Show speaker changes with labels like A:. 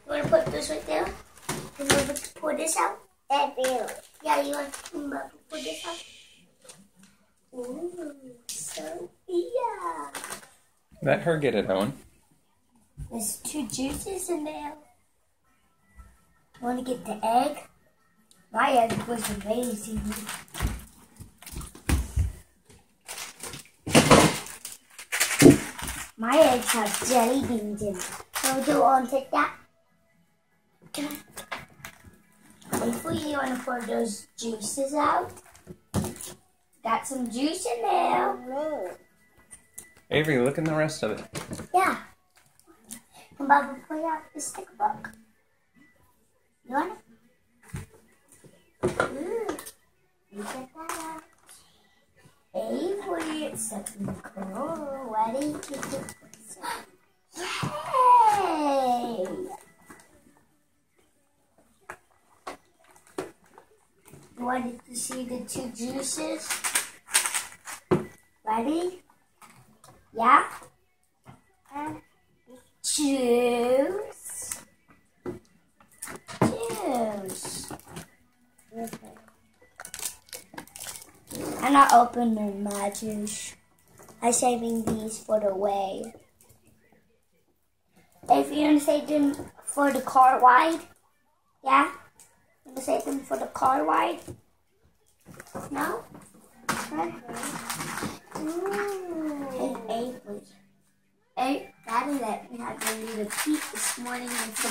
A: want to put this right there? You want to pour this out?
B: Avery.
A: Yeah, you want to pour this out? Ooh, so yeah.
C: Let her get it, Owen.
A: There's 2 juices in there. Want to get the egg? My egg was amazing. My eggs have jelly beans in it. So do you want to take that? Before you want to pour those juices out. Got some juice in there.
C: Avery, look in the rest of it.
A: Yeah. Come back and pull out the stick book. You want it? Ooh. You get that out. Avery, it's something cool. Ready? Yay! You wanted to see the 2 juices? Ready? Yeah? Juice. Juice. I'm not opening my juice. I'm saving these for the way. If you're gonna save them for the car ride, yeah? You're gonna save them for the car ride? No? Okay. Hey, Avery. Hey, Daddy let me have a little peek this morning into